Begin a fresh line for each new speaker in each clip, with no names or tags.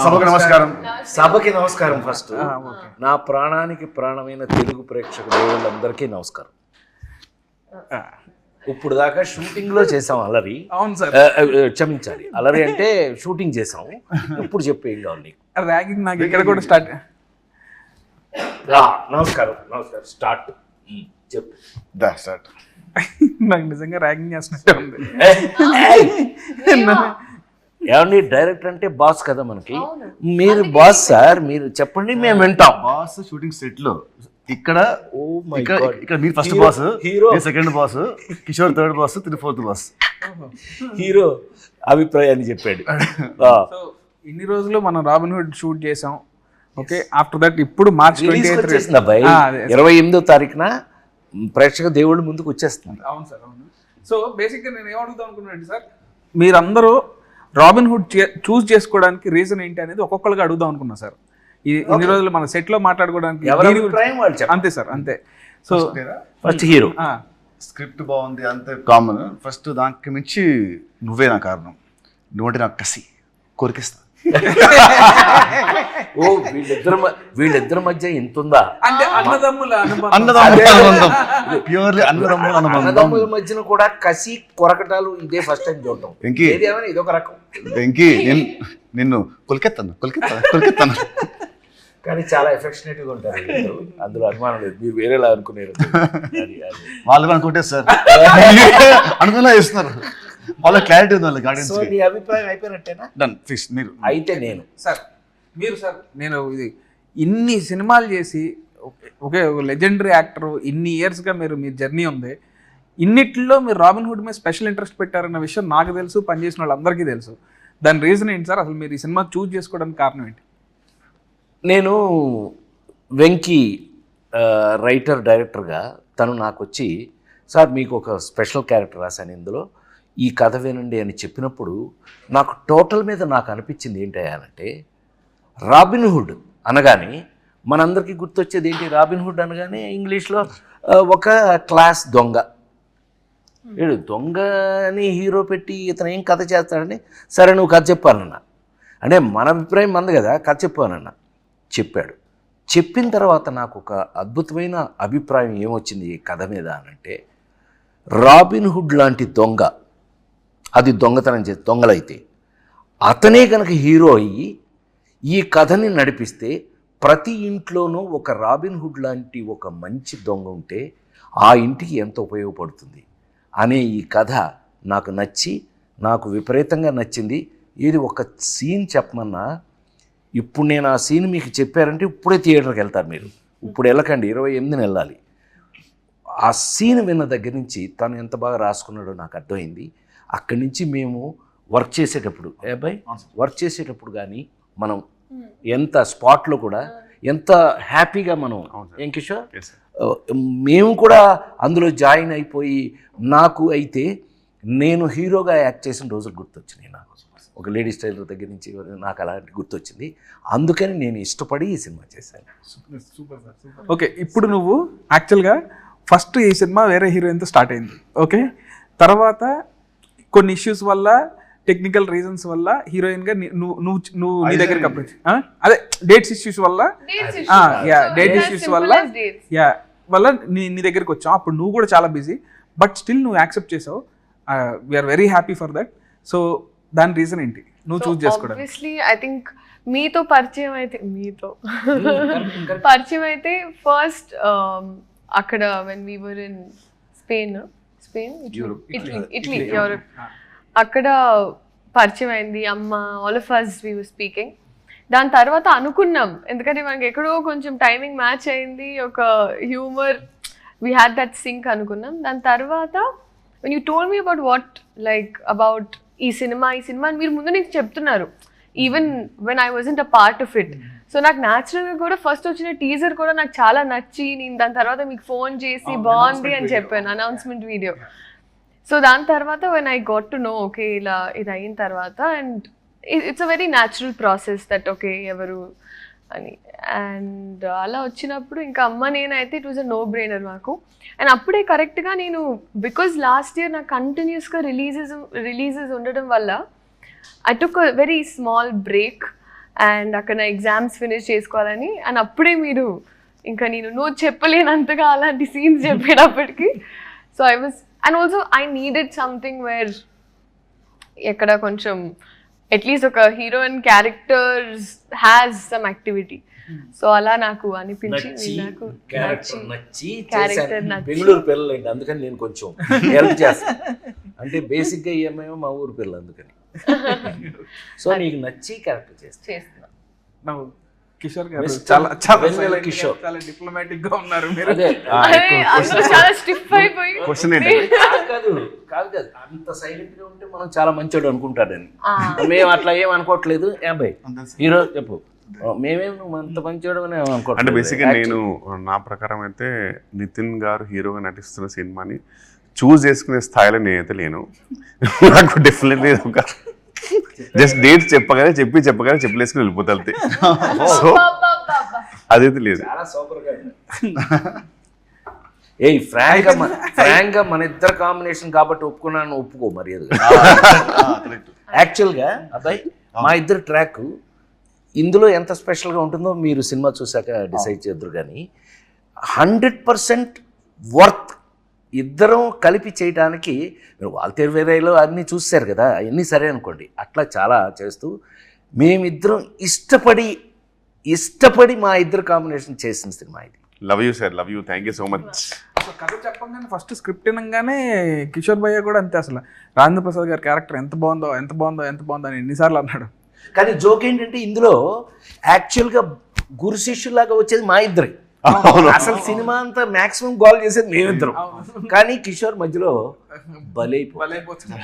సభకి నమస్కారం. ఫస్ట్ నా ప్రాణానికి ప్రాణమైన తెలుగు ప్రేక్షక దేవుళ్ళందరికీ నమస్కారం. ఇప్పుడు దాకా షూటింగ్ లో చేసాం అలరి.
అవును సార్,
క్షమించాలి, అలరి అంటే షూటింగ్ చేసాం. ఇప్పుడు చెప్పు ఏం కావాలి నీకు?
ర్యాగింగ్ నాకు ఇక్కడ కూడా స్టార్ట్.
నమస్కారం స్టార్ట్ చెప్పు.
స్టార్ట్.
నాకు నిజంగా ర్యాగింగ్ చేస్తున్నట్టే ఉంది.
ఏమండి, డైరెక్టర్ అంటే బాస్ కదా మనకి. మీరు బాస్ సార్, మీరు చెప్పండి మేము వింటాం.
బాస్ షూటింగ్ సెట్ లో ఇక్కడ ఇక్కడ మీరు first boss, hero second boss, Kishore third boss, Tiru fourth boss.
Hero అభిప్రాయాన్ని చెప్పాడు.
సో ఇన్ని రోజులు మనం రాబిన్ హుడ్ షూట్ చేసాం. ఓకే, ఆఫ్టర్ దట్ ఇప్పుడు మార్చ్
28వ తారీఖున ప్రేక్షక దేవుళ్ళ ముందుకు వచ్చేస్తుంది.
అవును సార్, అవును. సో బేసిక్గా నేను ఏమడుగుతాం అనుకున్నాను సార్, మీరందరూ రాబిన్ హుడ్ చూస్ చేసుకోవడానికి రీజన్ ఏంటి అనేది ఒక్కొక్కరికి అడుగుదాం అనుకున్నా సార్. ఇన్ని రోజులు మన సెట్ లో మాట్లాడుకోవడానికి అంతే సార్, అంతే. సో
ఫస్ట్ హీరో
స్క్రిప్ట్ బాగుంది అంతే కామన్. ఫస్ట్ దానికి మించి నువ్వే నా కారణం. నువ్వంటే నాకు కసి కోరికిస్తా.
ఓ వీళ్ళిద్దరి మధ్య ఎంత ఉందా?
అంటే అన్నదమ్ముల
ప్యూర్లీ
అన్నదమ్ముల మధ్యన కూడా కసి కొరకటాలు ఇదే ఫస్ట్ టైం చూడటం. ఇదొక రకం.
వెంకీ నిన్ను కొలికెత్తాను
కానీ చాలా ఎఫెక్షనేట్ గా ఉంటారు. అందులో అనుమానం లేదు, మీరు వేరేలా అనుకునేరు.
వాళ్ళు అనుకుంటే సార్ అనుకున్నా చేస్తున్నారు. వాళ్ళ క్లారిటీ ఉంది వాళ్ళ గార్డెన్స్.
సో నీ అభిప్రాయం అయిపోయినట్టేనా?
Done fix. మీరు
అయితే నేను
సార్, మీరు సార్, నేను ఇది ఇన్ని సినిమాలు చేసి ఒకే లెజెండరీ యాక్టర్, ఇన్ని ఇయర్స్గా మీ జర్నీ ఉంది. ఇన్నిట్లో మీరు రాబిన్ హుడ్ మీద స్పెషల్ ఇంట్రెస్ట్ పెట్టారన్న విషయం నాకు తెలుసు, పనిచేసిన వాళ్ళందరికీ తెలుసు. దాని రీజన్ ఏంటి సార్? అసలు మీరు ఈ సినిమా చూస్ చేసుకోవడానికి కారణం ఏంటి?
నేను వెంకీ రైటర్ డైరెక్టర్గా తను నాకు వచ్చి, సార్ మీకు ఒక స్పెషల్ క్యారెక్టర్ రాశాను ఇందులో, ఈ కథ వినండి అని చెప్పినప్పుడు నాకు టోటల్ మీద నాకు అనిపించింది ఏంటంటే, రాబిన్ హుడ్ అనగానే మనందరికీ గుర్తొచ్చేది ఏంటి? రాబిన్ హుడ్ అనగానే ఇంగ్లీష్లో ఒక క్లాస్ దొంగ. వీడు దొంగని హీరో పెట్టి ఇతను ఏం కథ చేస్తాడని, సరే నువ్వు కథ చెప్పాలన్నా అంటే మన అభిప్రాయం మంది కదా, కథ చెప్పానన్నా. చెప్పాడు. చెప్పిన తర్వాత నాకు ఒక అద్భుతమైన అభిప్రాయం ఏమొచ్చింది ఈ కథ మీద అనంటే, రాబిన్ హుడ్ లాంటి దొంగ, అది దొంగతనం చేసి దొంగలైతే అతనే కనుక హీరో అయ్యి ఈ కథని నడిపిస్తే ప్రతి ఇంట్లోనూ ఒక రాబిన్ హుడ్ లాంటి ఒక మంచి దొంగ ఉంటే ఆ ఇంటికి ఎంత ఉపయోగపడుతుంది అనే ఈ కథ నాకు నచ్చి, నాకు విపరీతంగా నచ్చింది. ఇది ఒక సీన్ చెప్పమన్నా, ఇప్పుడు నేను ఆ సీన్ మీకు చెప్పారంటే ఇప్పుడే థియేటర్కి వెళ్తారు మీరు. ఇప్పుడు వెళ్ళకండి, 28న వెళ్ళాలి. ఆ సీన్ విన్న దగ్గర నుంచి తను ఎంత బాగా రాసుకున్నాడో నాకు అర్థమైంది. అక్కడి నుంచి మేము వర్క్ చేసేటప్పుడు వర్క్ చేసేటప్పుడు కానీ మనం ఎంత స్పాట్లో కూడా ఎంత హ్యాపీగా మనం, ఏం కిషోర్, మేము కూడా అందులో జాయిన్ అయిపోయి, నాకు అయితే నేను హీరోగా యాక్ట్ చేసిన రోజులు గుర్తొచ్చినాయి. నాకు ఒక లేడీ స్టైలర్ దగ్గర నుంచి నాకు అలాంటి గుర్తొచ్చింది. అందుకని నేను ఇష్టపడి ఈ సినిమా చేశాను.
ఓకే, ఇప్పుడు నువ్వు యాక్చువల్గా ఫస్ట్ ఈ సినిమా వేరే హీరోయిన్తో స్టార్ట్ అయింది. ఓకే, తర్వాత కొన్ని ఇష్యూస్ వల్ల, టెక్నికల్ రీజన్స్ వల్ల హీరోయిన్గా నువ్వు నీ దగ్గరికి అప్రోచ్, అదే డేట్స్ ఇష్యూస్ వల్ల, డేట్ ఇష్యూస్ వల్ల నీ దగ్గరికి వచ్చావు. అప్పుడు నువ్వు కూడా చాలా బిజీ, బట్ స్టిల్ నువ్వు యాక్సెప్ట్ చేసావు. We are very happy for that. So దాని రీజన్ ఏంటి నువ్వు చూస్ చేసుకోవడం?
ఆబ్వియస్లీ ఐ థింక్ మీతో పరిచయం అయితే ఫస్ట్ అక్కడ when we were in Italy Europe, అక్కడ పరిచయం అయింది. అమ్మ, all of us we were speaking. దాని తర్వాత అనుకున్నాం, ఎందుకంటే మనకి ఎక్కడో కొంచెం టైమింగ్ మ్యాచ్ అయింది, ఒక humour, we had that sync అనుకున్నాం. దాని తర్వాత when you told me about what like about ఈ సినిమా మీరు ముందు నుంచి చెప్తున్నారు, even when I wasn't a part of it. So నాకు న్యాచురల్గా కూడా ఫస్ట్ వచ్చిన టీజర్ కూడా నాకు చాలా నచ్చి, నేను దాని తర్వాత మీకు ఫోన్ చేసి బాగుంది అని చెప్పాను, అనౌన్స్మెంట్ వీడియో. సో దాని తర్వాత when I got to know, okay ఇలా ఇది అయిన తర్వాత, and it's a very natural process that okay ఎవరు అని. అండ్ అలా వచ్చినప్పుడు ఇంకా అమ్మ నేనైతే it was a no brainer మాకు. అండ్ అప్పుడే కరెక్ట్గా నేను, బికాజ్ లాస్ట్ ఇయర్ నాకు కంటిన్యూస్గా రిలీజెస్ ఉండడం వల్ల I took a very small break and అక్కడ నా ఎగ్జామ్స్ ఫినిష్ చేసుకోవాలని. అండ్ అప్పుడే మీరు ఇంకా నువ్వు చెప్పలేనంతగా అలాంటి సీన్స్ చెప్పినప్పటికీ so I was and also I needed something where ఎక్కడ కొంచెం అట్లీస్ట్ ఒక heroine characters has some activity. So అలా నాకు అనిపించి నాకు క్యారెక్టర్
బెంగళూరు పిల్లలండి, అందుకని నేను కొంచెం హెల్ప్ చేస్తాను. అంటే బేసిక్గా ఏమేమో మా ఊరు పిల్లలు, అందుకని. సో నీకు నచ్చి క్యారెక్టర్
చేస్తున్నా.
కిషోర్ గారు చాలా చాలా
కిషోర్
చాలా డిప్లొమాటిక్ గా ఉన్నారు మీరు.
చాలా స్టిఫ్ అయిపోయి
క్వశ్చన్ ఏంటి?
కాదు అంత సైలెంట్ గా ఉంటే మనం చాలా మంచోడు అనుకుంటాడని. మేము అట్లా ఏం అనుకోవట్లేదు. ఏం హీరో చెప్పు, మేమేం నువ్వు అంత మంచోడు అని
అంటే
అనుకోవట్లేదు.
బేసిక్గా నేను నా ప్రకారం అయితే నితిన్ గారు హీరోగా నటిస్తున్న సినిమాని చూస్ చేసుకునే స్థాయిలో నేనైతే లేను. నాకు డెఫినెట్లీ ఒక జస్ట్ డేట్స్ చెప్పగానే చెప్పలేసుకుని వెళ్ళిపోతాయి. సో అదైతే లేదు.
చాలా సూపర్ గా ఫ్రాంక్ గా మన ఇద్దరు కాంబినేషన్ కాబట్టి ఒప్పుకున్నాను, ఒప్పుకో మర్యాద. యాక్చువల్గా అబ్బాయి మా ఇద్దరు ట్రాక్ ఇందులో ఎంత స్పెషల్గా ఉంటుందో మీరు సినిమా చూసాక డిసైడ్ చేద్దరు. కానీ 100% వర్త్ ఇద్దరం కలిపి చేయడానికి. మీరు వాల్తేరు వేరేలో అన్నీ చూసారు కదా, అవన్నీ సరే అనుకోండి. అట్లా చాలా చేస్తూ మేమిద్దరం ఇష్టపడి మా ఇద్దరు కాంబినేషన్ చేసిన సినిమా ఇది.
Love you sir, love you, thank you so much.
అసలు కథ చెప్పంగానే ఫస్ట్ స్క్రిప్ట్ వినగానే కిషోర్ భయ్య కూడా అంతే, అసలు రాజేంద్ర ప్రసాద్ గారి క్యారెక్టర్ ఎంత బాగుందో అని ఎన్నిసార్లు అన్నాడు.
కానీ జోక్ ఏంటంటే ఇందులో యాక్చువల్గా గురు శిష్యులాగా వచ్చేది మా ఇద్దరే. అసలు సినిమా అంతా మాక్సిమం గోల్ చేసేది మేమిద్దరం. కానీ కిషోర్ మధ్యలో
బలైపోతుంది.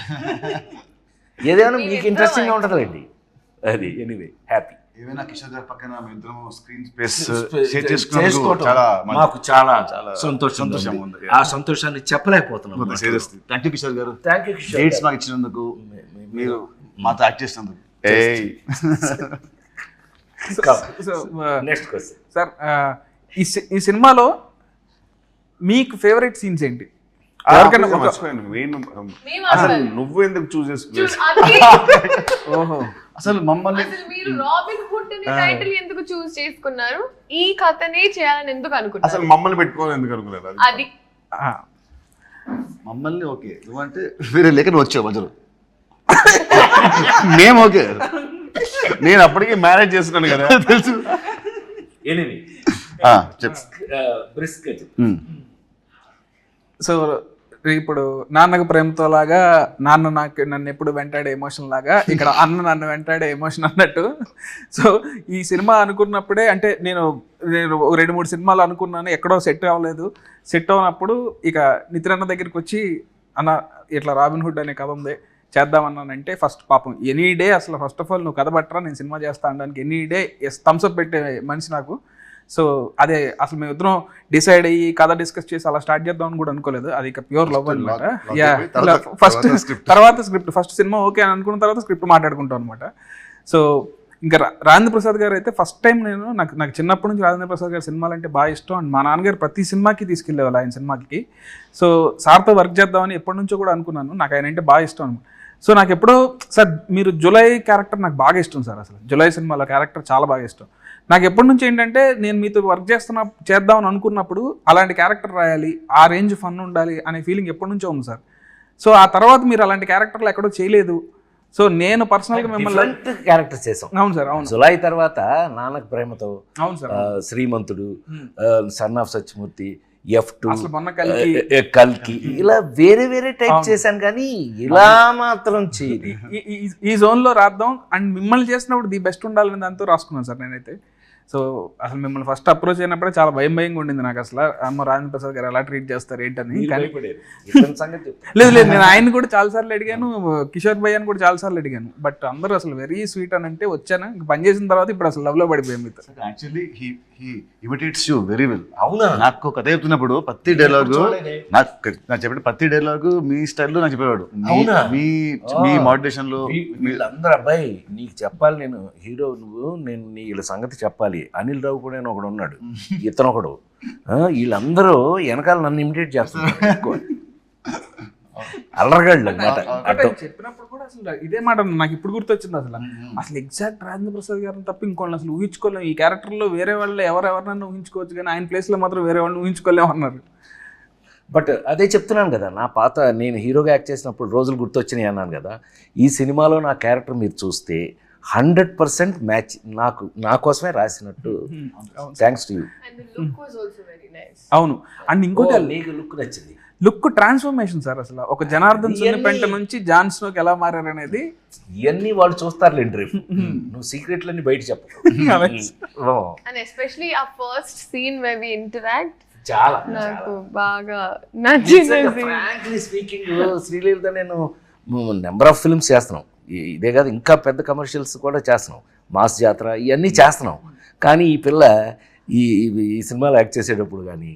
ఏదైనా మీకు ఇంట్రెస్టింగ్ గా ఉంటుందండి అది. Anyway happy.
ఏమైనా కిషోర్ గారి పక్కన మేము స్క్రీన్ స్పేస్ షేర్ చేసుకోవడం
మాకు చాలా సంతోషం ఉంది. ఆ సంతోషాన్ని చెప్పలేకపోతున్నాం.
థ్యాంక్ యూ కిషోర్ గారు,
థ్యాంక్ యూ కిషోర్.
డేట్స్ మాకు ఇచ్చినందుకు, మీరు మాతో యాక్ట్ చేసినందుకు.
నెక్స్ట్ క్వశ్చన్
సార్, ఈ సినిమాలో మీకు ఫేవరెట్ సీన్స్ ఏంటి?
అసలు నువ్వు ఎందుకు చూస్ చేసుకున్నావు?
ఓహో,
అసలు మమ్మల్ని
మీరు రాబిన్ హుడ్ ని టైటిల్ ఎందుకు చూస్ చేసుకున్నారు? ఈ కథనే చేయాలని ఎందుకు అనుకున్నారు?
అసలు మమ్మల్ని పెట్టుకోవాలి ఎందుకు అనుకున్నారు?
అది
మమ్మల్ని ఓకే నువ్వంటే వేరే లేక నువ్వు వచ్చావు మధ్యలో. మేము ఓకే,
నేను అప్పటికే మ్యారేజ్ చేస్తున్నాను కదా
తెలుసు.
ఎనీవే
సో ఇప్పుడు నాన్నకు ప్రేమతో లాగా నాన్న నన్ను ఎప్పుడు వెంటాడే ఎమోషన్ లాగా ఇక్కడ అన్న నన్ను వెంటాడే ఎమోషన్ అన్నట్టు. సో ఈ సినిమా అనుకున్నప్పుడే అంటే నేను 2-3 సినిమాలు అనుకున్నాను, ఎక్కడో సెట్ అవ్వలేదు. సెట్ అవ్వనప్పుడు ఇక నితిన్ అన్న దగ్గరికి వచ్చి అన్న ఇట్లా రాబిన్ హుడ్ అనే కథ ఉంది చేద్దామన్నానంటే, ఫస్ట్ పాపం ఎనీ డే అసలు ఫస్ట్ ఆఫ్ ఆల్ నువ్వు కథ పట్టరా నేను సినిమా చేస్తా అనడానికి ఎనీ డే థమ్స్అప్ పెట్టే మనిషి నాకు. సో అదే అసలు మేము ఇద్దరం డిసైడ్ అయ్యి కథ డిస్కస్ చేసి అలా స్టార్ట్ చేద్దామని కూడా అనుకోలేదు. అది ఇక ప్యూర్ లవ్ అనమాట. తర్వాత స్క్రిప్ట్ ఫస్ట్ సినిమా ఓకే అని అనుకున్న తర్వాత స్క్రిప్ట్ మాట్లాడుకుంటాం అనమాట. సో ఇంకా రాజేంద్ర ప్రసాద్ గారు అయితే ఫస్ట్ టైం నాకు చిన్నప్పటి నుంచి రాజేంద్ర ప్రసాద్ గారి సినిమాలు అంటే బాగా ఇష్టం. అండ్ మా నాన్నగారు ప్రతి సినిమాకి తీసుకెళ్ళేవాళ్ళు ఆయన సినిమాకి. సో సార్తో వర్క్ చేద్దామని ఎప్పటి నుంచో కూడా అనుకున్నాను. నాకు ఆయన అంటే బాగా ఇష్టం అనమాట. సో నాకు ఎప్పుడో సార్ మీరు జులై క్యారెక్టర్ నాకు బాగా ఇష్టం సార్. అసలు జులై సినిమాలో క్యారెక్టర్ చాలా బాగా ఇష్టం నాకు. ఎప్పటి నుంచి ఏంటంటే నేను మీతో వర్క్ చేద్దామని అనుకున్నప్పుడు అలాంటి క్యారెక్టర్ రాయాలి, ఆ రేంజ్ ఫన్ ఉండాలి అనే ఫీలింగ్ ఎప్పటి నుంచో ఉంది సార్. సో ఆ తర్వాత మీరు అలాంటి క్యారెక్టర్లు ఎక్కడో చేయలేదు. సో నేను పర్సనల్గా మిమ్మల్ని
క్యారెక్టర్ చేసాం.
అవును సార్, అవును.
జులై తర్వాత నాన్నకు ప్రేమతో,
అవును sir,
Srimanthudu, son of Satyamurthy, F2, కల్కి, ఇలా వేరే టైప్ చేశాను. కానీ ఇలా మాత్రం చేయదు.
ఈ జోన్లో రాద్దాం అండ్ మిమ్మల్ని చేసినప్పుడు ది బెస్ట్ ఉండాలని దాంతో రాసుకున్నాను సార్ నేనైతే. సో అసలు మిమ్మల్ని ఫస్ట్ అప్రోచ్ అయినప్పుడే చాలా భయంగా ఉండింది నాకు. అసలు అమ్మ రాజేంద్ర ప్రసాద్ గారు ఎలా ట్రీట్ చేస్తారు ఏంటని. లేదు నేను ఆయన కూడా చాలాసార్లు అడిగాను, కిషోర్ భయ్య అని కూడా చాలాసార్లు అడిగాను. బట్ అందరూ అసలు వెరీ స్వీట్ అని అంటే వచ్చాను. పని చేసిన తర్వాత ఇప్పుడు అసలు లవ్ లో పడిపోయాం మీతో.
Actually he imitates you very well.
అవునా?
నాకు కథ చెప్తున్నప్పుడు ప్రతి డైలాగు నాకు చెప్పిన ప్రతి డైలాగు మీ స్టైల్లో నాకు చెప్పేవాడు. మీ మోడ్యులేషన్ లో
వీళ్ళందరూ అబ్బాయి నీకు చెప్పాలి, నేను హీరో నువ్వు, నేను వీళ్ళ సంగతి చెప్పాలి. అనిల్ రావు కూడా ఒకడు ఉన్నాడు, ఇతను ఒకడు, వీళ్ళందరూ వెనకాల నన్ను ఇమిటేట్ చేస్తున్నారు. అల్లరగాళ్ళు అనమాట
అంటే చెప్పినప్పుడు కూడా అసలు ఇదే మాట నాకు ఇప్పుడు గుర్తొచ్చింది. అసలు ఎగ్జాక్ట్ రాజేంద్ర ప్రసాద్ గారిని తప్ప ఇంకోళ్ళని అసలు ఊహించుకోలేము. ఈ క్యారెక్టర్లో వేరే వాళ్ళు ఎవరెవరినన్నా ఊహించుకోవచ్చు, కానీ ఆయన ప్లేస్లో మాత్రం వేరే వాళ్ళని ఊహించుకోలేము అన్నారు.
బట్ అదే చెప్తున్నాను కదా, నా పాత నేను హీరోగా యాక్ట్ చేసినప్పుడు రోజులు గుర్తొచ్చినాయి అన్నాను కదా. ఈ సినిమాలో నా క్యారెక్టర్ మీరు చూస్తే 100% మ్యాచ్, నా కోసమే రాసినట్టు. Thanks to you.
And the look was also very nice.
అవును. అండ్ ఇంకోటి
నీకు లుక్ నచ్చింది.
Look transformation sir. అసలు ఒక జనార్దన్ సున్నిపెంట నుంచి జాన్ స్నోకి ఎలా మారారు అనేది
ఇవన్నీ వాళ్ళు చూస్తారులేండి రేపు. నువ్వు సీక్రెట్లన్నీ బయట చెప్పు.
And especially our first scene where we interact,
చాలా
నాకు బాగా నచ్చింది.
ఫ్రాంక్లీ స్పీకింగ్ శ్రీలీలతో నేను నెంబర్ ఆఫ్ ఫిల్మ్స్ చేస్తున్నాం. ఇదే కాదు, ఇంకా పెద్ద కమర్షియల్స్ కూడా చేస్తున్నాం, మాస్ జాతర ఇవన్నీ చేస్తున్నాం. కానీ ఈ పిల్ల ఈ సినిమాలో యాక్ట్ చేసేటప్పుడు కానీ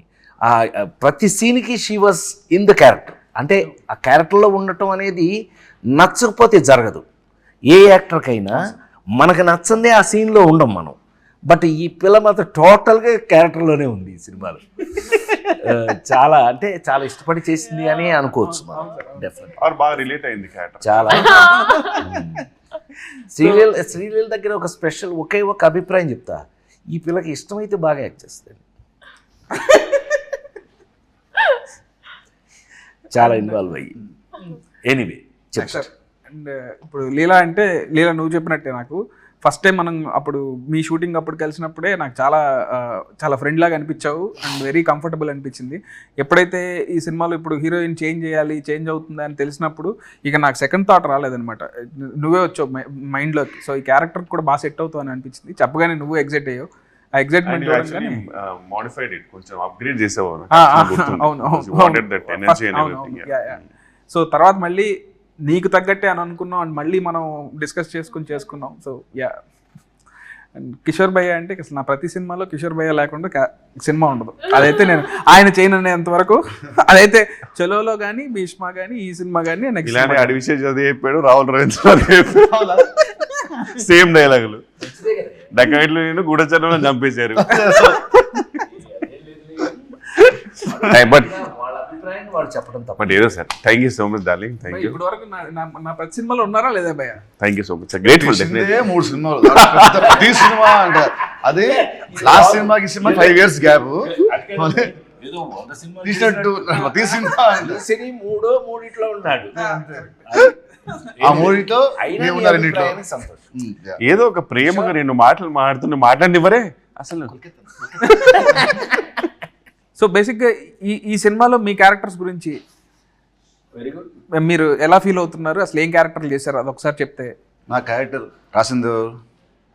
ప్రతి సీన్కి she was in the character. అంటే ఆ క్యారెక్టర్లో ఉండటం అనేది నచ్చకపోతే జరగదు. ఏ యాక్టర్కైనా మనకు నచ్చందే ఆ సీన్లో ఉండం మనం. బట్ ఈ పిల్ల మాత్రం టోటల్గా క్యారెక్టర్లోనే ఉంది ఈ సినిమాలో. చాలా అంటే చాలా ఇష్టపడి చేసింది అని అనుకోవచ్చు మనం. డెఫినెట్
బాగా రిలేట్ అయింది క్యారెక్టర్
చాలా. శ్రీలీల దగ్గర ఒక స్పెషల్ ఒకే ఒక అభిప్రాయం చెప్తా, ఈ పిల్లకి ఇష్టమైతే బాగా యాక్ట్ చేస్తుంది. చాలా ఇన్వాల్వ్ అయ్యి. ఎనీవే చెప్తారు.
అండ్ ఇప్పుడు లీలా అంటే, లీలా నువ్వు చెప్పినట్టే నాకు ఫస్ట్ టైం మనం అప్పుడు మీ షూటింగ్ అప్పుడు కలిసినప్పుడే నాకు చాలా చాలా ఫ్రెండ్ లాగా అనిపించావు అండ్ వెరీ కంఫర్టబుల్ అనిపించింది. ఎప్పుడైతే ఈ సినిమాలో ఇప్పుడు హీరోయిన్ చేంజ్ అవుతుంది అని తెలిసినప్పుడు ఇక నాకు సెకండ్ థాట్ రాలేదనమాట. నువ్వే వచ్చావు మైండ్లోకి. సో ఈ క్యారెక్టర్ కూడా బాగా సెట్ అవుతావు అని అనిపించింది. చెప్పగానే నువ్వు ఎగ్జైట్ అయ్యావు. ఆ ఎగ్జైట్మెంట్
మోడిఫైడ్ ఇట్, కొంచెం అప్గ్రేడ్ చేసావు.
సో తర్వాత మళ్ళీ నీకు తగ్గట్టే అని అనుకున్నాం అండ్ మళ్ళీ మనం డిస్కస్ చేసుకున్నాం. So yeah. అండ్ కిషోర్ భయ్య అంటే అసలు నా ప్రతి సినిమాలో కిషోర్ భయ్య లేకుండా సినిమా ఉండదు. అదైతే నేను ఆయన చేయనంత వరకు అదైతే చలోలో కానీ, భీష్మ కానీ, ఈ సినిమా కానీ నెక్స్ట్
అడివిషయం చదివి చెప్పాడు, రాహుల్ రవీంద్ర సేమ్ డైలాగులు. డకాయిట్లు నేను గూఢచర్యలో చంపేశారు. బట్
వాళ్ళు చెప్పడం తప్ప.
బట్ ఏదో sir, thank you so much darling. Thank you.
ఇప్పుడు వరకు నా ప్రతి సినిమాలో ఉన్నారా లేదా భయ్య?
Thank you so much, grateful.
3 సినిమాలు ప్రతి సినిమా అంటే అదే లాస్ట్ సినిమాకి సినిమా 5 years గ్యాప్ తీసినట్టు ప్రతి సినిమా
సినీ మూడిట్లో ఉన్నాడు.
ఆ మూడిట్లో రెండిట్లో
సంతోషం.
ఏదో ఒక ప్రేమగా రెండు మాటలు మాట్లాడినివ్వరే అసలు.
సో బేసిక్గా ఈ సినిమాలో మీ క్యారెక్టర్స్ గురించి మీరు ఎలా ఫీల్ అవుతున్నారు? అసలు ఏం క్యారెక్టర్లు చేశారు అది ఒకసారి చెప్తే.
నా క్యారెక్టర్ రాసింది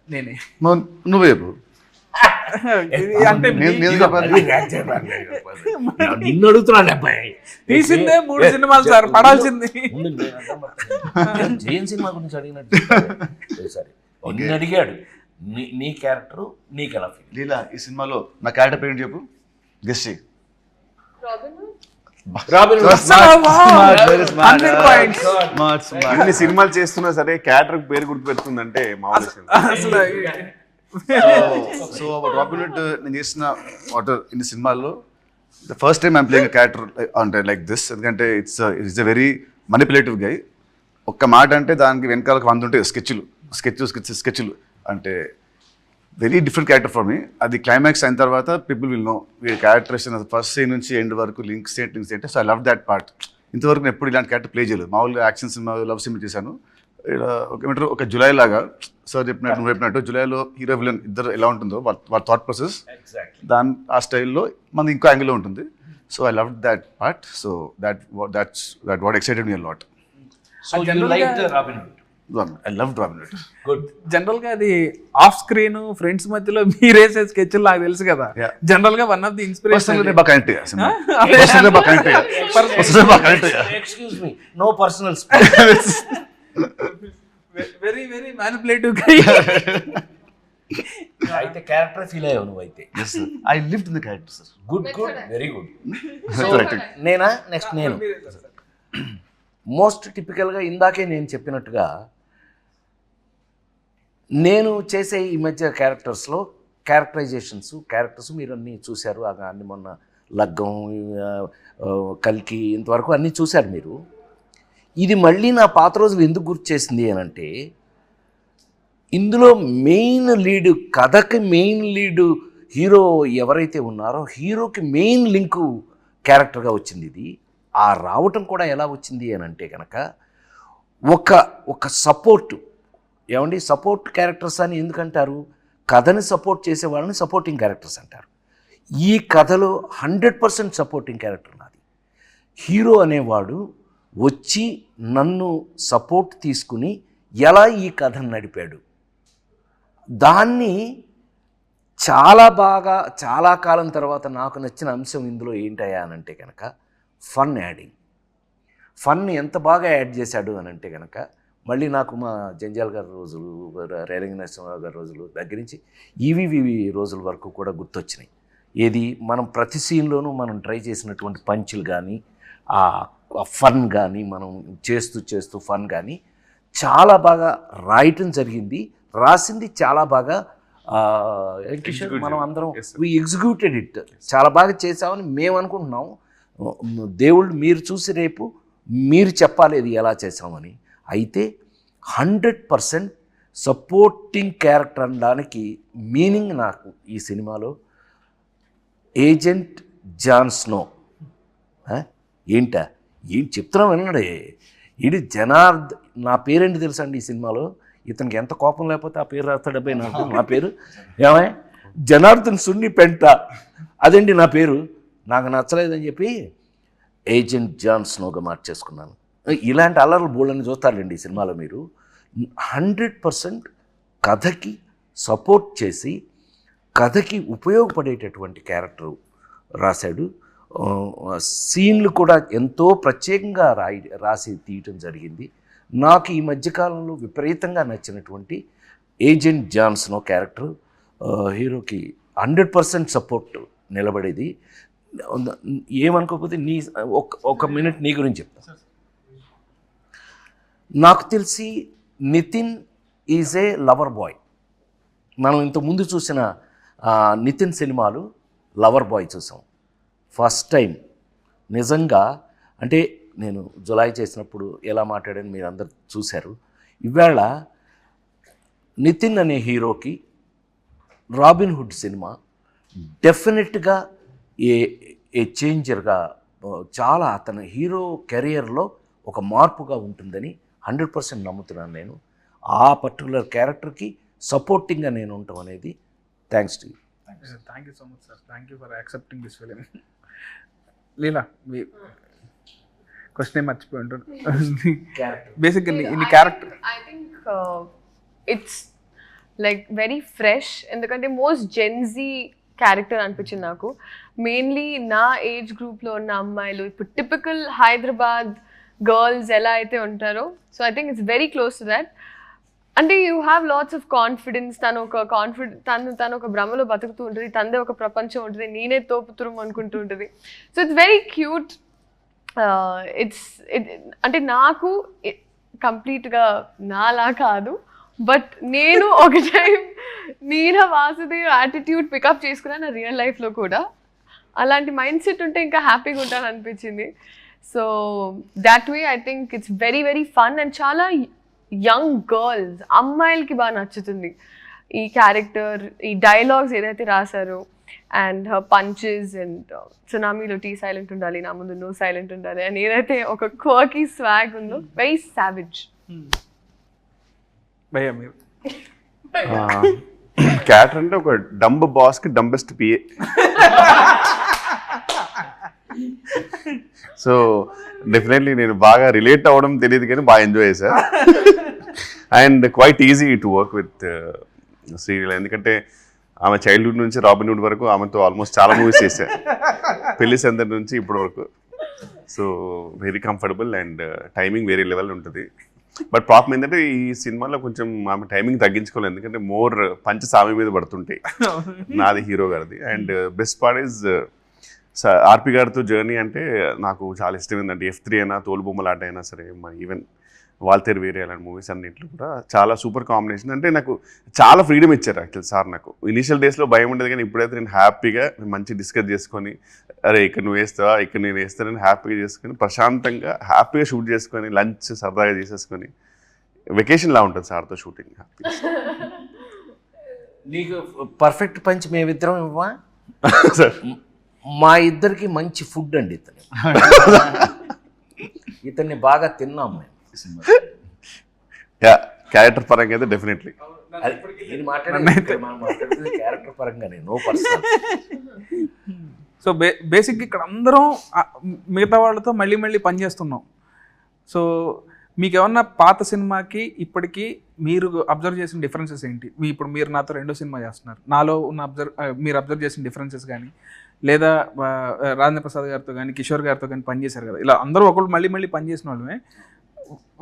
నేనే.
నువ్వే చెప్పు.
అంటే
నిన్ను అడుగుతున్నాను అబ్బాయి.
తీసిందే 3 సినిమాలు సార్, పడాల్సింది.
జైన్ సినిమా గురించి అడిగినట్టు సరే నిన్ను అడిగాడు. నీ క్యారెక్టర్ నీకు ఎలా ఫీల్?
లీలా, ఈ సినిమాలో నా క్యారెక్టర్ పేరు చెప్పు, గెస్ చేయి.
ఇన్ని సినిమాలు చేస్తున్నా సరే క్యారెక్టర్ పేరు గుర్తు పెడుతుందంటే మామూలు.
సో రాబిన్ హుడ్ నేను చేసిన ఇన్ని సినిమాల్లో the first time I'm playing character అంటే లైక్ దిస్. ఎందుకంటే ఇట్స్ ఎ వెరీ మనిపులేటివ్ గై. ఒక్క మాట అంటే దానికి వెనకాలకు 100 ఉంటాయి స్కెచ్లు అంటే very different character for me. అది క్లైమాక్స్ అయిన తర్వాత పీపుల్ విల్ నో ఈ క్యారెక్టర్ ఫస్ట్ సీన్ నుంచి ఎండ్ వరకు లింక్స్ ఏంటి. So I love that part. ఇంతవరకు నేను ఎప్పుడు ఇలాంటి క్యారెక్టర్ ప్లే చేయలేదు. మామూలుగా యాక్షన్ సినిమా, లవ్ సినిమా చేశాను. ఏమంటారు, ఒక జులై లాగా సార్ చెప్పినట్టు, నువ్వు చెప్పినట్టు జులైలో హీరో విలన్ ఇద్దరు ఎలా ఉంటుందో వాళ్ళ థాట్ ప్రాసెస్ ఆ స్టైల్లో మనది ఇంకో యాంగిల్లో ఉంటుంది. So I love that part. So that's what excited me a lot. I loved Robin Hood.
Good.
General గా అది ఆఫ్ స్క్రీన్ ఫ్రెండ్స్ మధ్యలో మీరేసే స్కెచ్లు నాకు తెలుసు కదా. జనరల్ గా one of the inspiration
excuse me, no personal.
Very very manipulative.
అయితే character feel అయ్యావు నువ్వు అయితే.
I lived in the character, sir.
Good, very good. నేనా నెక్స్ట్ నేను మోస్ట్ టిపికల్గా ఇందాకే నేను చెప్పినట్టుగా నేను చేసే ఈ మధ్య క్యారెక్టర్స్ మీరు అన్నీ చూశారు. అన్ని మొన్న లగ్గం, కల్కి ఇంతవరకు అన్నీ చూశారు మీరు. ఇది మళ్ళీ నా పాత రోజులు ఎందుకు గుర్తు చేసింది అని అంటే, ఇందులో మెయిన్ లీడు, కథకి మెయిన్ లీడు హీరో ఎవరైతే ఉన్నారో హీరోకి మెయిన్ లింకు క్యారెక్టర్గా వచ్చింది ఇది. ఆ రావటం కూడా ఎలా వచ్చింది అని అంటే కనుక ఒక సపోర్టు, ఏమండి సపోర్ట్ క్యారెక్టర్స్ అని ఎందుకంటారు? కథని సపోర్ట్ చేసే వాళ్ళని సపోర్టింగ్ క్యారెక్టర్స్ అంటారు. ఈ కథలో 100% సపోర్టింగ్ క్యారెక్టర్ నాది. హీరో అనేవాడు వచ్చి నన్ను సపోర్ట్ తీసుకుని ఎలా ఈ కథను నడిపాడు, దాన్ని చాలా బాగా చాలా కాలం తర్వాత నాకు నచ్చిన అంశం ఇందులో ఏంటయ్యా అని అంటే కనుక ఫన్ యాడింగ్. ఫన్ ఎంత బాగా యాడ్ చేశాడు అని అంటే కనుక మళ్ళీ నాకు మా జంజాల్ గారి రోజులు, రేలంగి నరసింహరావు గారి రోజులు దగ్గర నుంచి ఈవీవి రోజుల వరకు కూడా గుర్తొచ్చినాయి. ఏది మనం ప్రతి సీన్లోనూ మనం ట్రై చేసినటువంటి పంచులు కానీ, ఆ ఫన్ కానీ, మనం చేస్తూ ఫన్ కానీ చాలా బాగా రాయటం జరిగింది. రాసింది చాలా బాగా కిషోర్, మనం అందరం వి ఎగ్జిక్యూటెడ్ ఇట్, చాలా బాగా చేసామని మేము అనుకుంటున్నాం. దేవుళ్ళు మీరు చూసి రేపు మీరు చెప్పాలి ఇది ఎలా చేసామని. అయితే 100% సపోర్టింగ్ క్యారెక్టర్ అనడానికి మీనింగ్ నాకు ఈ సినిమాలో ఏజెంట్ జాన్ స్నో. ఏంటా ఏం చెప్తున్నాం విన్నాడే, ఇది నా పేరేంటి తెలుసా అండి ఈ సినిమాలో? ఇతనికి ఎంత కోపం లేకపోతే ఆ పేరు రాస్తాడబ్బాయి నాకు. నా పేరు ఏమై జనార్దన్ సున్ని పెంట, అదండి నా పేరు. నాకు నచ్చలేదని చెప్పి ఏజెంట్ జాన్ స్నోగా మార్చేసుకున్నాను. ఇలాంటి అల్లర్లు బోళ్ళని చూస్తారండి ఈ సినిమాలో మీరు. 100% కథకి సపోర్ట్ చేసి కథకి ఉపయోగపడేటటువంటి క్యారెక్టర్ రాశాడు. సీన్లు కూడా ఎంతో ప్రత్యేకంగా రాసి తీయటం జరిగింది. నాకు ఈ మధ్యకాలంలో విపరీతంగా నచ్చినటువంటి ఏజెంట్ జాన్ స్నో క్యారెక్టర్ హీరోకి 100% సపోర్ట్ నిలబడేది. ఏమనుకోకపోతే ఒక మినిట్ నీ గురించి చెప్తా. నాకు తెలిసి Nitin is a lover boy. మనం ఇంతకుముందు చూసిన నితిన్ సినిమాలు లవర్ బాయ్ చూసాం. ఫస్ట్ టైం నిజంగా అంటే నేను జులాయి చేసినప్పుడు ఎలా మాట్లాడాను మీరు అందరు చూశారు. ఇవాళ నితిన్ అనే హీరోకి రాబిన్ హుడ్ సినిమా డెఫినెట్గా ఏ చేంజర్గా, చాలా అతని హీరో కెరియర్లో ఒక మార్పుగా ఉంటుందని 100% నమ్ముతున్నాను నేను. ఆ పర్టికులర్ క్యారెక్టర్కి సపోర్టింగ్గా నేను ఉండటం అనేది thanks to you.
Thank you so much sir. Thank you for accepting this film. Leela, me question మర్చిపోయి ఉంటాను. బేసిక్గా ఇన్ని character
I think it's like very fresh, ఎందుకంటే మోస్ట్ జెన్జీ క్యారెక్టర్ అనిపించింది నాకు. మెయిన్లీ నా ఏజ్ గ్రూప్లో ఉన్న అమ్మాయిలు, ఇప్పుడు టిపికల్ హైదరాబాద్ గర్ల్స్ ఎలా అయితే ఉంటారో, so I think it's very close to that. అంటే you have lots of confidence. తను ఒక భ్రమలో బతుకుతూ ఉంటుంది, తనదే ఒక ప్రపంచం ఉంటుంది, నేనే తోపుతురం అనుకుంటూ ఉంటుంది. So it's very cute. అంటే నాకు కంప్లీట్గా నాలా కాదు, బట్ నేను ఒక time Neena Vasudev attitude pick up చేసుకున్నాను నా రియల్ లైఫ్లో కూడా. అలాంటి మైండ్ సెట్ ఉంటే ఇంకా హ్యాపీగా ఉంటాను అనిపించింది. So that way I think it's very very fun and చాలా యంగ్ గర్ల్స్, అమ్మాయిలకి బాగా నచ్చుతుంది ఈ క్యారెక్టర్. ఈ డైలాగ్స్ ఏదైతే రాశారో అండ్ హర్ పంచెస్ అండ్ సునామీలో టీ సైలెంట్ ఉండాలి, నా ముందు నో సైలెంట్ ఉండాలి అని ఏదైతే ఒక క్వర్కీ స్వాగ్ ఉందో, వెరీ సావిజ్.
భయ్యా మీరు
క్యారెక్టర్ అంటే ఒక డంబ్ బాస్కి డంబెస్ట్ పిఏ. సో డెఫినెట్లీ నేను బాగా రిలేట్ అవ్వడం తెలియదు కానీ బాగా ఎంజాయ్ చేశా. And quiet easy to work with Sreeleela, ఎందుకంటే ఆమె చైల్డ్హుడ్ నుంచి రాబిన్హుడ్ వరకు ఆమెతో ఆల్మోస్ట్ చాలా మూవీస్ చేశా, పెళ్లి సందడి నుంచి ఇప్పటి వరకు. So very comfortable and timing వేరే లెవెల్ ఉంటుంది. బట్ ప్రాబ్లం ఏంటంటే ఈ సినిమాలో కొంచెం ఆమె టైమింగ్ తగ్గించుకోలేదు, ఎందుకంటే మోర్ పంచ సామి మీద పడుతుంటాయి నాది హీరో గారిది. అండ్ బెస్ట్ పార్ట్ ఈజ్ ఆర్పి గారితో జర్నీ అంటే నాకు చాలా ఇష్టం. ఏంటంటే F3 అయినా, తోలుబొమ్మలాట అయినా సరే, ఈవెన్ వాల్తేరు వేరే అలాంటి మూవీస్ అన్నింటిలో కూడా చాలా సూపర్ కాంబినేషన్. అంటే నాకు చాలా ఫ్రీడమ్ ఇచ్చారు యాక్చువల్ సార్. నాకు ఇనీషియల్ డేస్లో భయం ఉండేది, కానీ ఇప్పుడైతే నేను హ్యాపీగా మంచి డిస్కస్ చేసుకొని, అరే ఇక్కడ నువ్వు వేస్తావా, ఇక్కడ నేను వేస్తానని హ్యాపీగా చేసుకొని, ప్రశాంతంగా హ్యాపీగా షూట్ చేసుకొని, లంచ్ సరదాగా చేసేసుకొని, వెకేషన్లా ఉంటుంది సార్తో షూటింగ్.
నీకు పర్ఫెక్ట్ పంచ్ మేమిద్దరం ఇవ్వా
సార్
మా ఇద్దరికి మంచి ఫుడ్ అండి ఇతన్ని బాగా తిన్నాం మేము.
యా, క్యారెక్టర్ పరంగా అయితే డెఫినెట్లీ.
నేను మాట్లాడేది క్యారెక్టర్ పరంగానే, నో పర్సనల్.
సో బేసిక్గా ఇక్కడ అందరం మిగతా వాళ్ళతో మళ్ళీ మళ్ళీ పనిచేస్తున్నాం. సో మీకు ఏమన్నా పాత సినిమాకి ఇప్పటికీ మీరు అబ్జర్వ్ చేసిన డిఫరెన్సెస్ ఏంటి? ఇప్పుడు మీరు నాతో 2వ సినిమా చేస్తున్నారు, నాలో ఉన్న మీరు అబ్జర్వ్ చేసిన డిఫరెన్సెస్ కానీ, లేదా రాజేంద్ర ప్రసాద్ గారితో కానీ కిషోర్ గారితో కానీ పనిచేశారు కదా, ఇలా అందరూ ఒకళ్ళు మళ్ళీ మళ్ళీ పనిచేసిన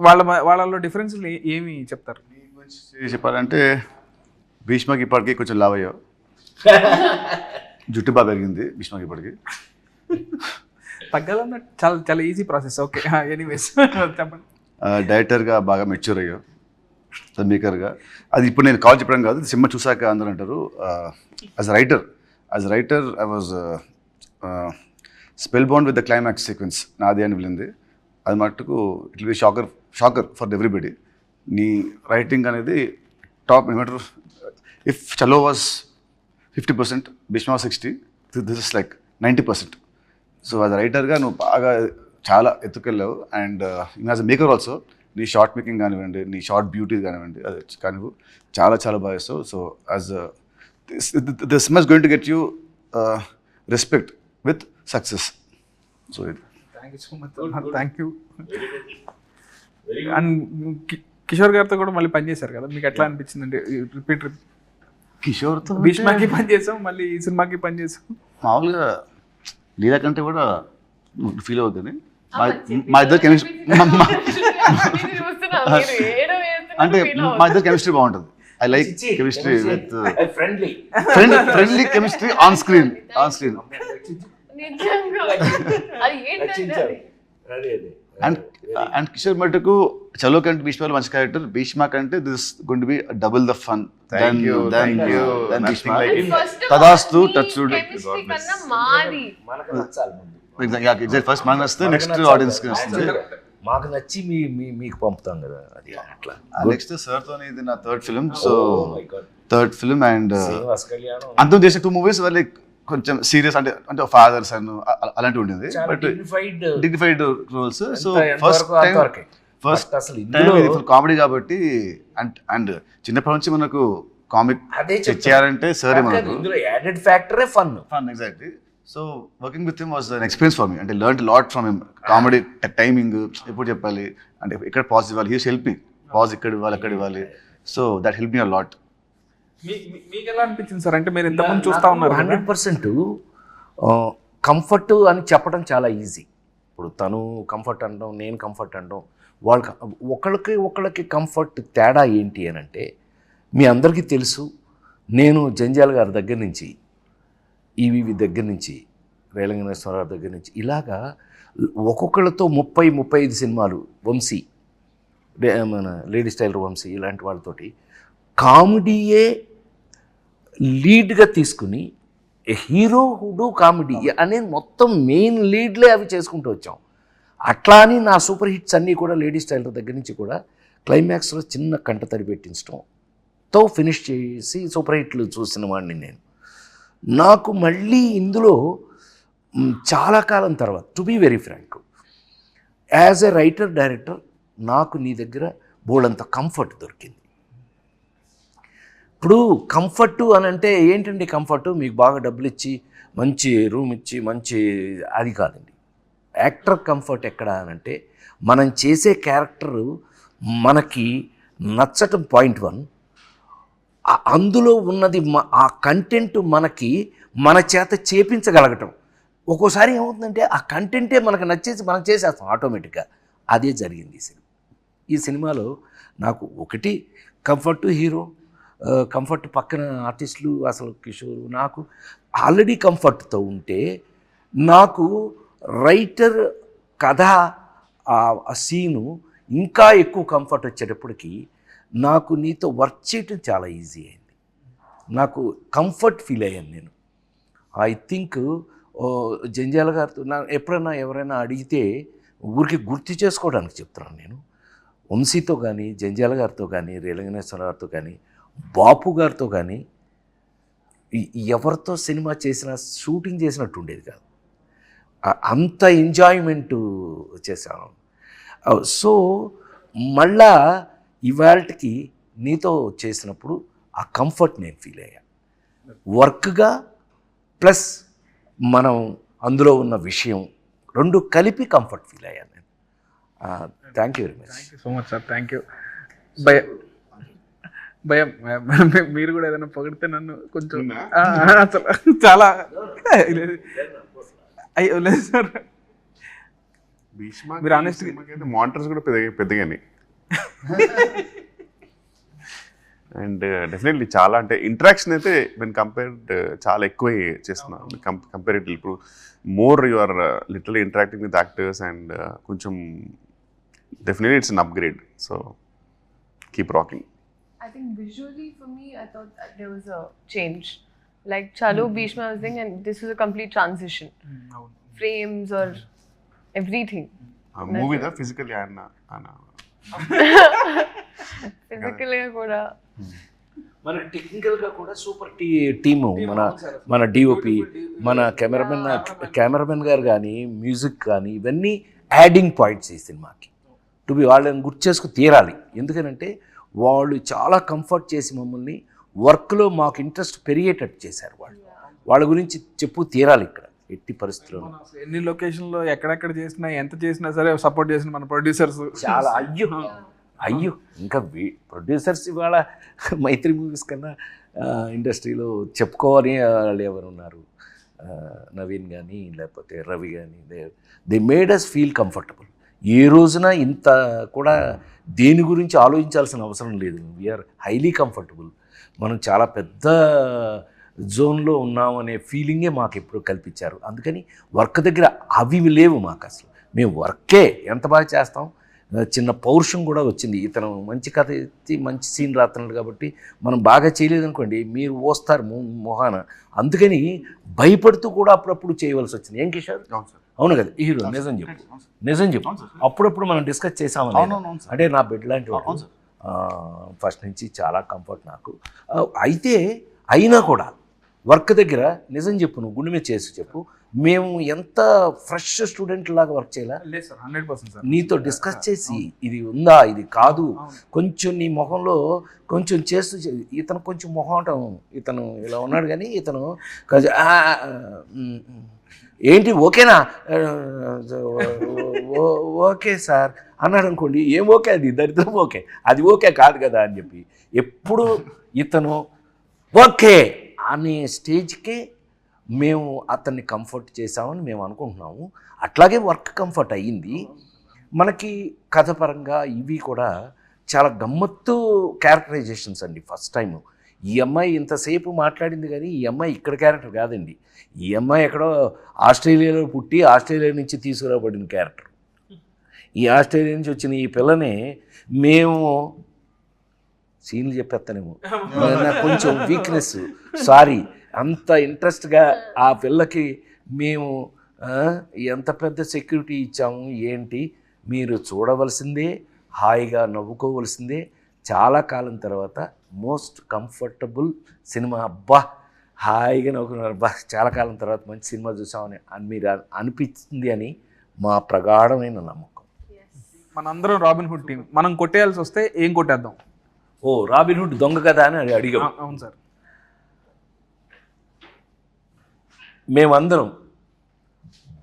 వాళ్ళమే, వాళ్ళలో డిఫరెన్స్లు ఏమి చెప్తారు?
చెప్పాలంటే భీష్మకి ఇప్పటికీ కొంచెం లావ్ అయ్యావు, జుట్టు బాగా పెరిగింది భీష్మకి ఇప్పటికి.
తగ్గాలన్న చాలా చాలా ఈజీ ప్రాసెస్. ఓకే, ఎనీవేస్ చెప్పండి.
డైరెక్టర్గా బాగా మెచ్యూర్ అయ్యావు, మేకర్గా. అది ఇప్పుడు నేను కాల్ చెప్పడం కాదు, సినిమా చూసాక అందరూ అంటారు. As writer I was spellbound with the climax sequence, నాది అని వెళ్ళింది. అది మట్టుకు it will be shocker for everybody. నీ రైటింగ్ అనేది టాప్. ఏమంటారు, if Chalo was 50%, Bheeshma 60, this is like 90%. So as రైటర్గా నువ్వు బాగా చాలా ఎత్తుకెళ్ళావు. And as a maker also నీ షార్ట్ మేకింగ్ కానివ్వండి, నీ షార్ట్ బ్యూటీ కానివ్వండి, అది కానివ్వు చాలా చాలా బాగా చేస్తావు. So as this cinema is going to get you respect with success. So
thank you so much. Thank you. And Kishore గారితో కూడా మళ్ళీ పనిచేశారు కదా, మీకు ఎట్లా అనిపించింది? అంటే రిపీట్
కిషోర్తో
భీష్మకి పనిచేసాం, మళ్ళీ ఈ సినిమాకి పనిచేసాం.
మామూలుగా లీలా కంటే కూడా ఫీల్ అవుతుంది. మా ఇద్దరు కెమిస్ట్రీ అంటే మా ఇద్దరు కెమిస్ట్రీ బాగుంటుంది. I like chemistry with friendly chemistry on screen. And Kishore మటుకు చలో కంటే భీష్మలో మంచి క్యారెక్టర్, భీష్మ కంటే this going to be double the fun. తదాస్తు టచ్వుడ్ ఫస్ట్ మనకు వస్తే నెక్స్ట్ ఆడియన్స్ కి వస్తుంది.
మాకు నచ్చి మీకు పంపుతాం కదా, అది అట్లా.
నెక్స్ట్ సార్ తో ఇది నా third film. So third film and అంతం చేసిన 2 మూవీస్ వాళ్ళ కొంచెం సీరియస్, అంటే ఫాదర్స్ అండ్ అలాంటివి ఉండేది, but dignified roles. So first time ఇది ఫుల్ కామెడీ కాబట్టి, అండ్ చిన్నప్పటి నుంచి మనకు కామిక్ చేయాలంటే సరే మనకు
యాడెడ్ ఫ్యాక్టరే fun.
Exactly. So working with him was an experience for me. అంటే learn lot from him. Comedy timing ఎప్పుడు చెప్పాలి, అంటే ఇక్కడ పాజ్ ఇవ్వాలి, హీ హెల్ప్ మీ, పాజ్ ఇక్కడ ఇవ్వాలి అక్కడ ఇవ్వాలి. So that help me a lot.
మీకు ఎలా అనిపించింది సార్? అంటే మీరు ఇంతకుముందు చూస్తూ ఉన్నారు
100% కంఫర్ట్ అని చెప్పడం చాలా ఈజీ. ఇప్పుడు తను కంఫర్ట్ అనడం, నేను కంఫర్ట్ అనడం, ఒకళ్ళకి కంఫర్ట్ తేడా ఏంటి అని అంటే, మీ అందరికీ తెలుసు, నేను జంజాల్ గారి దగ్గర నుంచి, ఈవీవి దగ్గర నుంచి, రేలంగనేశ్వరరావు దగ్గర నుంచి, ఇలాగా ఒక్కొక్కళ్ళతో 30-35 సినిమాలు, వంశీ, మన లేడీస్ టైలర్ వంశీ, ఇలాంటి వాళ్ళతోటి కామెడీయే లీడ్గా తీసుకుని హీరో హుడు కామెడీ అనేది మొత్తం మెయిన్ లీడ్లే అవి చేసుకుంటూ వచ్చాం. అట్లా అని నా సూపర్ హిట్స్ అన్నీ కూడా లేడీస్ టైలర్ దగ్గర నుంచి కూడా క్లైమాక్స్లో చిన్న కంట తడి పెట్టించడంతో ఫినిష్ చేసి సూపర్ హిట్లు చూసిన వాడిని నేను. నాకు మళ్ళీ ఇందులో చాలా కాలం తర్వాత, to be very frank, as a writer director నాకు నీ దగ్గర బోల్డంత కంఫర్ట్ దొరికింది. ఇప్పుడు కంఫర్టు అని అంటే ఏంటండి కంఫర్టు? మీకు బాగా డబ్బులు ఇచ్చి మంచి రూమ్ ఇచ్చి మంచి, అది కాదండి. యాక్టర్ కంఫర్ట్ ఎక్కడ అని అంటే, మనం చేసే క్యారెక్టరు మనకి నచ్చటం పాయింట్ 1, అందులో ఉన్నది ఆ కంటెంట్ మనకి మన చేత చేపించగలగటం. ఒక్కోసారి ఏమవుతుందంటే ఆ కంటెంటే మనకు నచ్చేసి మనం చేసేస్తాం ఆటోమేటిక్గా. అదే జరిగింది ఈ సినిమాలో. నాకు ఒకటి కంఫర్ట్ హీరో, కంఫర్ట్ పక్కన ఆర్టిస్టులు, అసలు కిషోర్, నాకు ఆల్రెడీ కంఫర్ట్తో ఉంటే, నాకు రైటర్ కథ ఆ సీను ఇంకా ఎక్కువ కంఫర్ట్ వచ్చేటప్పటికి నాకు నీతో వర్క్ చేయటం చాలా ఈజీ అయింది. నాకు కంఫర్ట్ ఫీల్ అయ్యాను నేను. ఐ థింక్ జంజాల గారితో ఎప్పుడైనా ఎవరైనా అడిగితే ఊరికి గుర్తు చేసుకోవడానికి చెప్తున్నాను నేను. వంశీతో కానీ, జంజాల గారితో కానీ, రేలంగనేశ్వర గారితో కానీ, బాపు గారితో కానీ ఎవరితో సినిమా చేసినా షూటింగ్ చేసినట్టు ఉండేది కాదు. అంత ఎంజాయ్మెంట్ చేశాను. సో మళ్ళా ఇవాళకి నీతో చేసినప్పుడు ఆ కంఫర్ట్ నేను ఫీల్ అయ్యా. వర్క్గా ప్లస్ మనం అందులో ఉన్న విషయం రెండు కలిపి కంఫర్ట్ ఫీల్ అయ్యాను నేను. Thank you very much.
Thank you so much sir. Thank you. భయం మీరు కూడా ఏదైనా పొగిడితే నన్ను కొంచెం అసలు చాలా అయ్యో లేదు సార్. మీరు honest
మానిటర్స్ కూడా పెద్దగానే అండ్ డెఫినెట్లీ చాలా అంటే ఇంటరాక్షన్ అయితే నేను కంపేర్డ్ చాలా ఎక్కువ చేస్తున్నాను కంపేరిటివ్. ఇప్పుడు more you are literally interacting with actors and కొంచెం definitely it's an upgrade. So keep rocking.
I think visually for me, I thought that there was a change. Like Chalo Bhishma was saying, and this was a complete transition. Frames or everything.
మూవీదా physically ఆయన
Physically kuda.
మన టెక్నికల్గా కూడా super team. మన DOP, మన cameraman గారు కానీ, music కానీ, ఇవన్నీ యాడింగ్ పాయింట్స్ ఈ సినిమాకి. టు బి వాళ్ళని గుర్తు చేసుకు తీరాలి. ఎందుకనంటే వాళ్ళు చాలా కంఫర్ట్ చేసి మమ్మల్ని వర్క్లో మాకు ఇంట్రెస్ట్ పెరిగేటట్టు చేశారు. వాళ్ళ గురించి చెప్పు తీరాలి ఇక్కడ ఎట్టి పరిస్థితుల్లో.
ఎన్ని లొకేషన్లో ఎక్కడెక్కడ చేసినా ఎంత చేసినా సరే సపోర్ట్ చేసిన మన ప్రొడ్యూసర్స్
చాలా అయ్యో ఇంకా ప్రొడ్యూసర్స్ ఇవాళ మైత్రి మూవీస్ కన్నా ఇండస్ట్రీలో చెప్పుకోవాలి వాళ్ళు ఎవరు ఉన్నారు. నవీన్ కానీ లేకపోతే రవి కానీ, they made us feel comfortable. ఏ రోజున ఇంత కూడా దేని గురించి ఆలోచించాల్సిన అవసరం లేదు. We're highly comfortable. మనం చాలా పెద్ద జోన్లో ఉన్నామనే ఫీలింగే మాకు ఎప్పుడు కల్పించారు. అందుకని వర్క్ దగ్గర అవి లేవు మాకు అసలు. మేము వర్కే ఎంత బాగా చేస్తాం. చిన్న పౌరుషం కూడా వచ్చింది. ఇతను మంచి కథ ఎత్తి మంచి సీన్ రాస్తున్నాడు కాబట్టి మనం బాగా చేయలేదనుకోండి మీరు వస్తారు మొహాన. అందుకని భయపడుతూ కూడా అప్పుడప్పుడు చేయవలసి వచ్చింది. ఏం కిషోర్? అవును కదా హీరో? నిజం చెప్పు. అప్పుడప్పుడు మనం డిస్కస్ చేసామని. అంటే నా బిడ్డ లాంటి వాడు ఫస్ట్ నుంచి చాలా కంఫర్ట్ నాకు. అయితే అయినా కూడా వర్క్ దగ్గర నిజం చెప్పు, నువ్వు గుండె మీద చేసి చెప్పు, మేము ఎంత ఫ్రెష్ స్టూడెంట్ లాగా వర్క్ చేయాలా?
లేదు సార్, 100% సార్.
నీతో డిస్కస్ చేసి ఇది ఉందా ఇది కాదు కొంచెం నీ మొహంలో కొంచెం చేస్తూ ఇతను కొంచెం మొహం ఇతను ఇలా ఉన్నాడు కానీ ఇతను ఏంటి ఓకేనా ఓకే సార్ అన్నాడు అనుకోండి. ఏం ఓకే అది దరిద్రం ఓకే, అది ఓకే కాదు కదా అని చెప్పి ఎప్పుడు ఇతను ఓకే అనే స్టేజ్కే మేము అతన్ని కంఫర్ట్ చేసామని మేము అనుకుంటున్నాము. అట్లాగే వర్క్ కంఫర్ట్ అయ్యింది మనకి. కథ పరంగా ఇవి కూడా చాలా గమ్మత్తు క్యారెక్టరైజేషన్స్ అండి. ఫస్ట్ టైం ఈ అమ్మాయి ఇంతసేపు మాట్లాడింది కానీ ఈ అమ్మాయి ఇక్కడ క్యారెక్టర్ కాదండి. ఈ అమ్మాయి ఎక్కడో ఆస్ట్రేలియాలో పుట్టి ఆస్ట్రేలియా నుంచి తీసుకురాబడిన క్యారెక్టర్. ఈ ఆస్ట్రేలియా నుంచి వచ్చిన ఈ పిల్లని మేము సీన్లు చెప్పేస్తానేమో, నాకు కొంచెం వీక్నెస్, సారీ. అంత ఇంట్రెస్ట్గా ఆ పిల్లకి మేము ఎంత పెద్ద సెక్యూరిటీ ఇచ్చాము ఏంటి, మీరు చూడవలసిందే, హాయిగా నవ్వుకోవలసిందే. చాలా కాలం తర్వాత మోస్ట్ కంఫర్టబుల్ సినిమా. అబ్బా హాయిగా నవ్వుకున్నారు, అబ్బా చాలా కాలం తర్వాత మంచి సినిమా చూసామని మీరు అనిపించింది అని మా ప్రగాఢమైన నమ్మకం.
మనందరం రాబిన్ హుడ్ టీం. మనం కొట్టేయాల్సి వస్తే ఏం కొట్టేద్దాం?
ఓ రాబిన్ హుడ్ దొంగ కదా అని అడిగాం.
అవును సార్.
మేమందరం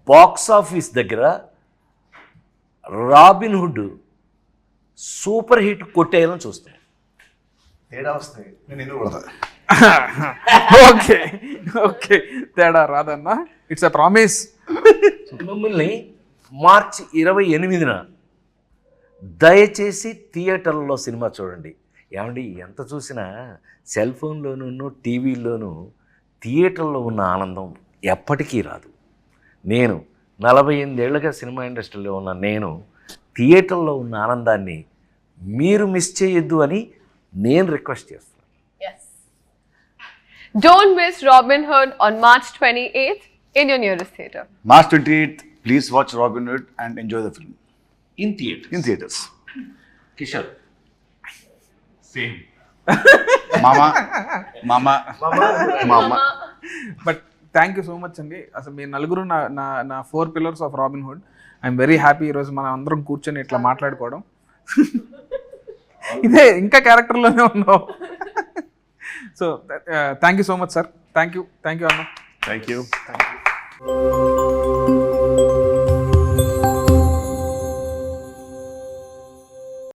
బాక్స్ ఆఫీస్ దగ్గర రాబిన్ హుడ్ సూపర్ హిట్ కొట్టేయాలని చూస్తాం.
తేడా వస్తాయి, నేను ఎన్ని కొడతా.
ఓకే ఓకే, తేడా రాదన్నా, ఇట్స్ ఎ ప్రామిస్.
మిమ్మల్ని మార్చి 28న దయచేసి థియేటర్లో సినిమా చూడండి. ఏమండి ఎంత చూసినా సెల్ ఫోన్లోనూ టీవీల్లోనూ థియేటర్లో ఉన్న ఆనందం ఎప్పటికీ రాదు. నేను 48 ఏళ్ళుగా సినిమా ఇండస్ట్రీలో ఉన్న నేను థియేటర్లో ఉన్న ఆనందాన్ని మీరు మిస్ చేయొద్దు అని నేను రిక్వెస్ట్ చేస్తున్నాను.
Yes. Don't miss Robin Hood on March 28th in your nearest theatre.
March 28th, please watch Robin Hood and enjoy the film
in theatre.
in theaters.
Kishore
Mama.
But thank you so much అండి. అసలు మీ నలుగురు నా 4 pillars of robin hood. I'm very happy ఈరోజు మనం అందరం కూర్చొని ఇట్లా మాట్లాడుకోవడం. ఇదే ఇంకా క్యారెక్టర్లోనే ఉన్నావు. So thank you so much sir. Thank you అన్న.
Thank you.